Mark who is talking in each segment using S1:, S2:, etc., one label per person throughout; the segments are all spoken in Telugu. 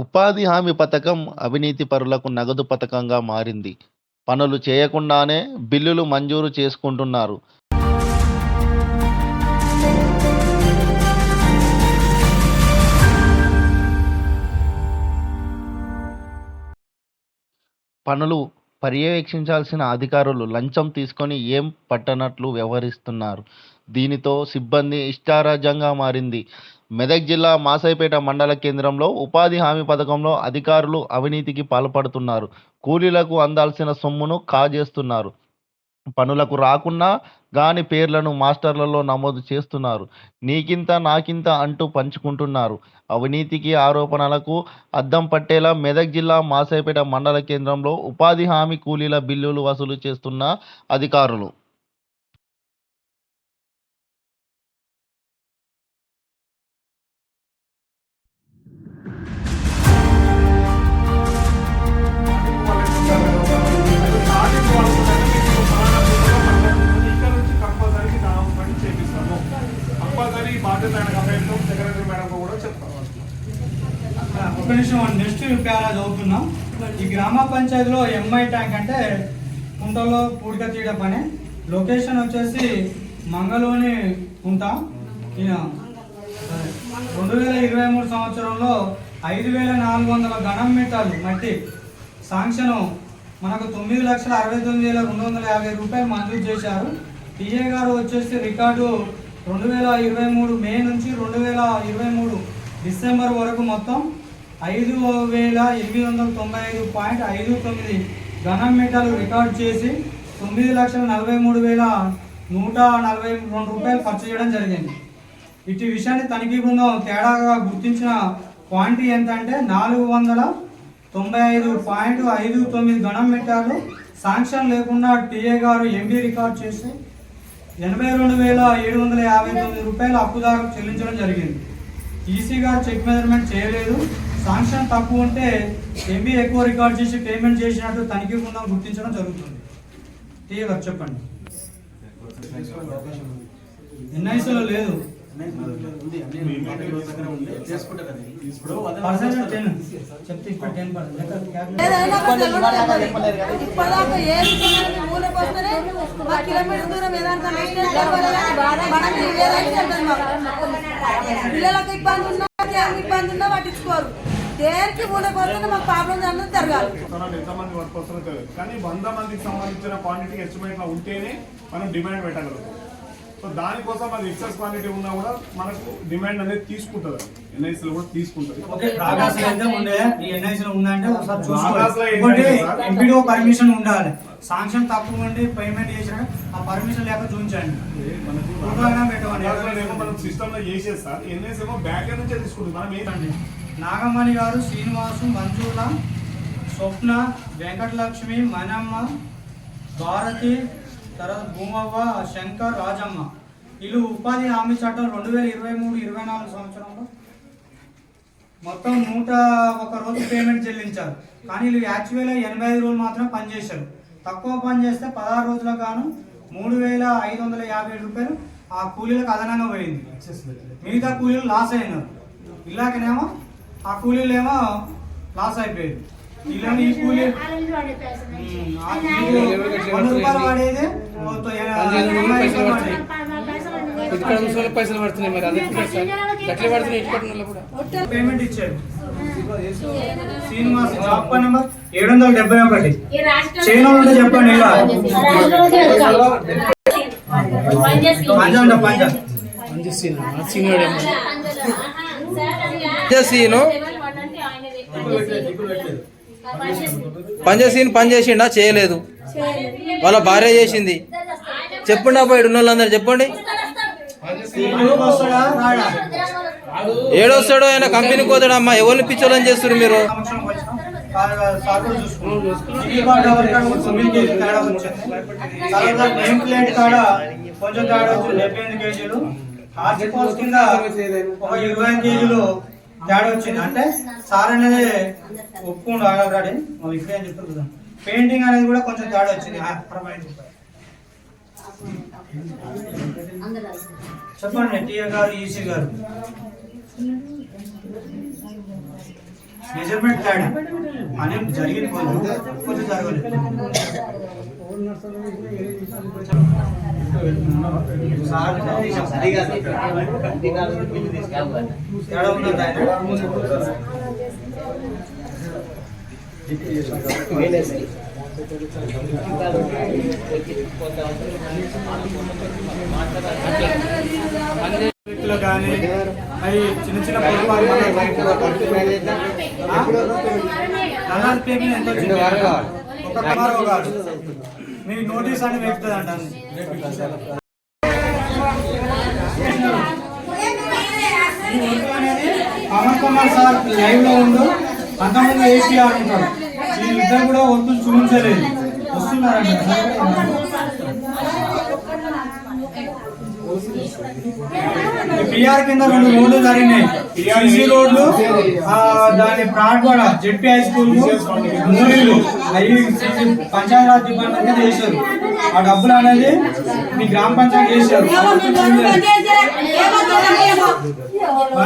S1: ఉపాధి హామీ పథకం అవినీతి పరులకు నగదు పథకంగా మారింది. పనులు చేయకుండానే బిల్లులు మంజూరు చేసుకుంటున్నారు. పనులు పర్యవేక్షించాల్సిన అధికారులు లంచం తీసుకొని ఏం పట్టనట్లు వ్యవహరిస్తున్నారు. దీనితో సిబ్బంది ఇష్టారాజ్యంగా మారింది. మెదక్ జిల్లా మాసైపేట మండల కేంద్రంలో ఉపాధి హామీ పథకంలో అధికారులు అవినీతికి పాల్పడుతున్నారు. కూలీలకు అందాల్సిన సొమ్మును కాజేస్తున్నారు. పనులకు రాకున్నా గాని పేర్లను మాస్టర్లలో నమోదు చేస్తున్నారు. నీకింత నాకింత అంటూ పంచుకుంటున్నారు. అవినీతికి ఆరోపణలకు అద్దం పట్టేలా మెదక్ జిల్లా మాసైపేట మండల కేంద్రంలో ఉపాధి హామీ కూలీల బిల్లులు వసూలు చేస్తున్న అధికారులు.
S2: ఒక నిమిషం నెక్స్ట్ పేరా చదువుతున్నాం. ఈ గ్రామ పంచాయతీలో ఎంఐ ట్యాంక్ అంటే కుంటలో పూడిక తీయడం పని. లొకేషన్ వచ్చేసి మంగళూని కుంట. 2023 సంవత్సరంలో 5400 ఘనం మీటర్లు మట్టి శాంక్షన్ మనకు 9,69,250 రూపాయలు మంజూరు చేశారు. టీఏ గారు వచ్చేసి రికార్డు 2023 మే నుంచి 2023 డిసెంబర్ వరకు మొత్తం 5,895.59 ఘనం మీటర్లు రికార్డు చేసి 9,43,142 రూపాయలు ఖర్చు చేయడం జరిగింది. ఇటు విషయాన్ని తనిఖీ బృందం తేడాగా గుర్తించిన క్వాంటిటీ ఎంత అంటే 495.59 ఘనం మీటర్లు శాంక్షన్ లేకుండా టీఏ గారు ఎంబీ రికార్డు చేసి 82,759 రూపాయలు అప్పుదారులకు చెల్లించడం జరిగింది. ఈసీ గారు చెక్ మెజర్మెంట్ చేయలేదు. శాంక్షన్ తక్కువ ఉంటే ఎంబీ ఎక్కువ రికార్డ్ చేసి పేమెంట్ చేసినట్టు తనిఖీ బృందం గుర్తించడం జరుగుతుంది. టీఏ గారు చెప్పండి. ఎన్ఐసీలో లేదు.
S3: పిల్లలకు ఇబ్బంది ఉన్నా ఇబ్బంది ఉన్నా పట్టించుకోరు. దేనికి మూలకొస్తే మాకు ప్రాబ్లం అన్నది జరగాలి.
S4: ఎంతమంది వర్క్ వస్తారో తెలియదు, కానీ 100 మందికి సంబంధించిన క్వాంటిటీ ఎస్టిమేట్ లో ఉంటేనే మనం డిమాండ్ పెట్టగలుగుతాం. సో దానికోసం అది ఎక్సెస్ క్వాంటిటీ ఉన్నా కూడా మనకు డిమాండ్ అనేది తీసుకుంటుంది. ఎన్ఐసీలో కూడా తీసుకుంటుంది.
S2: పర్మిషన్ ఉండాలి. శాంక్షన్ తక్కువ ఉండి పేమెంట్ చేసిన ఆ పర్మిషన్ లేక చూపించండి.
S4: మనం సిస్టమ్ లో చేసేది సార్. ఎన్ఐసీ ఏమో బ్యాక్ ఎండ్ నుంచే తీసుకుంటుంది. మనం ఏంటండి
S2: నాగమణి గారు, శ్రీనివాసు, మంజుల, స్వప్న, వెంకటలక్ష్మి, మనమ్మ, భారతి, తర్వాత భూమవ్వ, శంకర్, రాజమ్మ వీళ్ళు ఉపాధి హామీ చట్టం 2023-24 సంవత్సరంలో మొత్తం 101 రోజులు పేమెంట్ చెల్లించారు. కానీ వీళ్ళు యాక్చువల్గా 85 రోజులు మాత్రం పనిచేశారు. తక్కువ పని చేస్తే 16 రోజులకు గాను 3,557 రూపాయలు ఆ కూలీలకు అదనంగా పోయింది. మిగతా కూలీలు లాస్ అయినారు. ఇలాగనేమో ఆ కూలీలు ఏమో లాస్ అయిపోయారు. వీళ్ళని ఈ కూలీ 100 రూపాయలు పడేది
S5: పైసలు పడుతున్నాయి. మరి అదే గట్ల పడుతున్నాయి.
S2: పేమెంట్ ఇచ్చారు. శ్రీనివాస్ జాబ్ నెంబర్ 771 చేయను ఉంటే చెప్పండి.
S5: పని చేసిండా చేయలేదు, వాళ్ళ భార్య చేసింది. చెప్పండి అబ్బా, ఇక్కడ ఉన్న వాళ్ళందరూ చెప్పండి. ఏడొస్తాడో ఆయన కంపెనీకి పోతాడు. అమ్మా ఎవరిని పిచ్చోళ్ళని చేస్తారు మీరు.
S2: కొంచెం తేడా వచ్చింది. 75 కేజీలు కింద ఒక 25 కేజీలు తేడా వచ్చింది. అంటే సార్ అనేది ఒప్పుకుండు ఆల్రెడీ. ఇప్పుడే అని చెప్తారు కదా. పెయింటింగ్ అనేది కూడా కొంచెం తేడా వచ్చింది. చెప్పండి టీఏ గారు, ఈసీ గారు. మెజర్మెంట్ తేడా అనేది జరిగింది, కొంచెం జరగలేదు. తేడా ఉన్నది ఆయన. వ్యక్తులు కానీ అవి చిన్న చిన్న పొరపాటు నల్లారి పేరు ఎంతో ఒక కుమారావు గారు మీకు నోటీస్ అని వేస్తుంది అంటాను. పవన్ కుమార్ సార్ లైవ్ లో ఉండు, అంతకుముందు ఏపీఆర్ ఉంటాడు. వీళ్ళిద్దరు కూడా ఒత్తులు చూపించలేదు, వస్తున్నారంట. పిఆర్ కింద 2 రోడ్లు జరిగినాయి, సిసి రోడ్లు, దాని ప్రాడ్వాడ జెడ్పీ హై స్కూల్, 3 ఇళ్ళు అవి పంచాయతీరాజ్ డిపార్ట్మెంట్ చేశారు. ఆ డబ్బులు అనేది మీ గ్రామ పంచాయతీ చేశారు.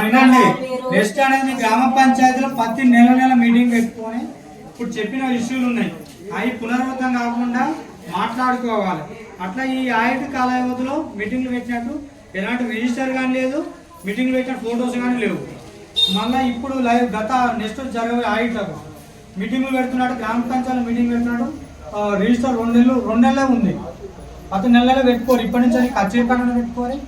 S2: వినండి, నెక్స్ట్ అనేది మీ గ్రామ పంచాయతీలో ప్రతి నెల మీటింగ్ పెట్టుకొని ఇప్పుడు చెప్పిన ఇష్యూలు ఉన్నాయి, అవి పునరావృతం కాకుండా మాట్లాడుకోవాలి. అట్లా ఈ ఆయుధ కాల వ్యవధిలో మీటింగ్లు పెట్టినట్టు ఎలాంటి రిజిస్టర్ కానీ లేదు, మీటింగ్లు పెట్టిన ఫొటోస్ కానీ లేవు. మళ్ళీ ఇప్పుడు లైవ్ గత నెక్స్ట్ జరగబోయే ఆయుధకు మీటింగ్లు పెడుతున్నాడు, గ్రామ పంచాయతీలో మీటింగ్ పెడుతున్నాడు. రిజిస్టర్ 2 నెలలే ఉంది, ప్రతి నెలలో పెట్టుకోరు. ఇప్పటి నుంచి అది కచేరీకరణ పెట్టుకోరి,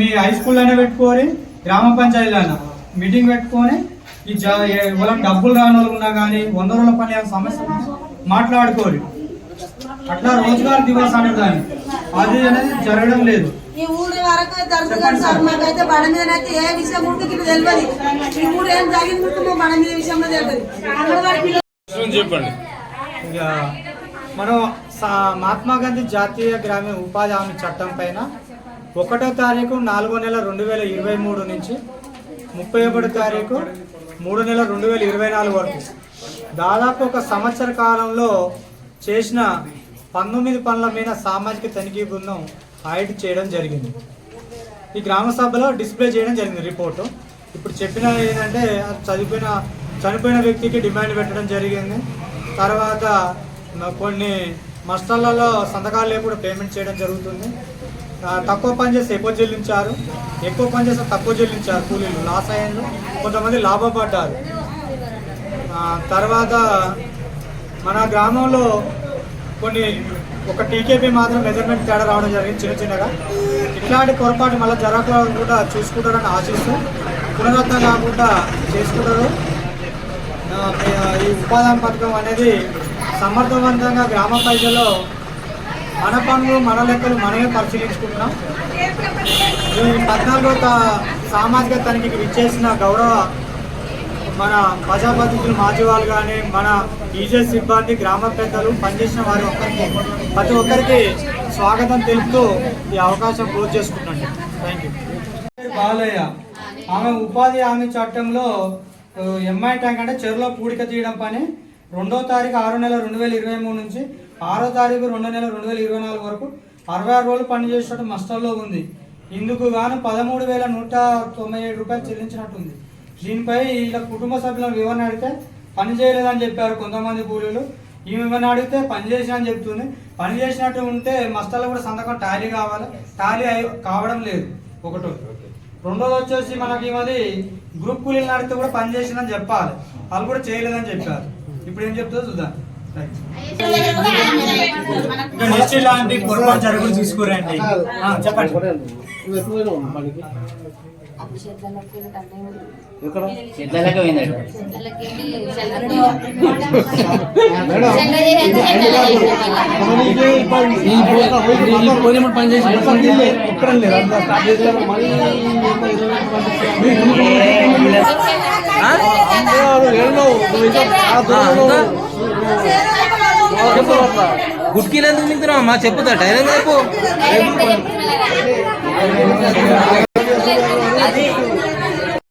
S2: మీ హై స్కూల్లోనే పెట్టుకోరి, గ్రామ పంచాయతీలో మీటింగ్ పెట్టుకొని ఈ వాళ్ళకి డబ్బులు రాని వాళ్ళు ఉన్నా కానీ 100 రోజుల పని సమస్య మాట్లాడుకోరు. అట్లా రోజుగారు దివాస్ అనే దాన్ని అది అనేది జరగడం లేదు.
S3: ఈ ఊరి వరకు జరుగుతుంది సార్. మాకైతే బడ మీదనైతే ఏ విషయం ఉంటుంది తెలియదు. ఈ ఊరు ఏం జరిగింది మా బడ మీద విషయంలో తెలియదు.
S4: చెప్పండి.
S2: ఇక మనం మహాత్మా గాంధీ జాతీయ గ్రామీణ ఉపాధి హామీ చట్టం పైన 1వ తారీఖు 4వ నెల 2023 నుంచి 31వ తారీఖు 3వ నెల 2024 వరకు దాదాపు ఒక సంవత్సర కాలంలో చేసిన 19 పనుల మీద సామాజిక తనిఖీ బృందం ఆడిట్ చేయడం జరిగింది. ఈ గ్రామ సభలో డిస్ప్లే చేయడం జరిగింది రిపోర్టు. ఇప్పుడు చెప్పిన ఏంటంటే చనిపోయిన వ్యక్తికి డిమాండ్ పెట్టడం జరిగింది. తర్వాత కొన్ని మస్టర్లలో సంతకాలు లేకుండా పేమెంట్ చేయడం జరుగుతుంది. తక్కువ పని చేస్తే ఎక్కువ చెల్లించారు, ఎక్కువ పని చేస్తే తక్కువ చెల్లించారు, కూలీలు లాస్ అయ్యారు, కొంతమంది లాభపడ్డారు. తర్వాత మన గ్రామంలో ఒక టీకేపీ మాత్రం మెజర్మెంట్ తేడా రావడం జరిగింది చిన్నగా. ఇట్లాంటి పొరపాటు మళ్ళీ జరగకుండా చూసుకుంటారని ఆశిస్తూ పునరుద్ధరణ కాకుండా చేసుకుంటారు. ఈ ఉపాధి పథకం అనేది సమర్థవంతంగా గ్రామ ప్రజల్లో మన పనులు మన లెక్కలు మనమే పరిశీలించుకుంటున్నాం. ఈ 14వ సామాజిక తనిఖీకి విచ్చేసిన గౌరవ మన ప్రజాప్రతినిధులు మాజీ వాళ్ళు కానీ మన ఈజే సిబ్బంది గ్రామ పెద్దలు పనిచేసిన వారి ప్రతి ఒక్కరికి స్వాగతం తెలుపుతూ ఈ అవకాశం క్లోజ్ చేసుకుంటాండి. Thank you. బాలయ్య ఆమె ఉపాధి హామీ చట్టంలో ఎంఐ ట్యాంక్ అంటే చెరువులో పూడిక తీయడం పని 2వ తారీఖు 6వ నెల 2023 నుంచి 6వ తారీఖు 2వ నెల 2024 వరకు 66 రోజులు పనిచేసినట్టు మస్టర్లో ఉంది. ఇందుకు గాను 13,197 రూపాయలు చెల్లించినట్టుంది. దీనిపై ఇలా కుటుంబ సభ్యులను వివరణ అడిగితే పని చేయలేదని చెప్పారు కొంతమంది కూలీలు. ఈ వివరణ అడిగితే పని చేసిన అని చెప్తుంది. పని చేసినట్టు ఉంటే మస్టర్లో కూడా సంతకం టాలీ కావాలి, టాలీ కావడం లేదు. ఒకటో. రెండోది వచ్చేసి మనకి అది గ్రూప్ కూలీలు అడిగితే కూడా పని చేసిందని చెప్పాలి, వాళ్ళు కూడా చేయలేదని చెప్పారు. ఇప్పుడు ఏం చెప్తుందో చూద్దాం. నెక్స్ట్ ఇలాంటి పొరపాటు జరుగులు తీసుకురండి. చెప్పండి.
S5: గుట్కీలు ఎందుకు మింగుతున్నావు మా చెప్పుతా డైరెక్ట్ చెప్పు.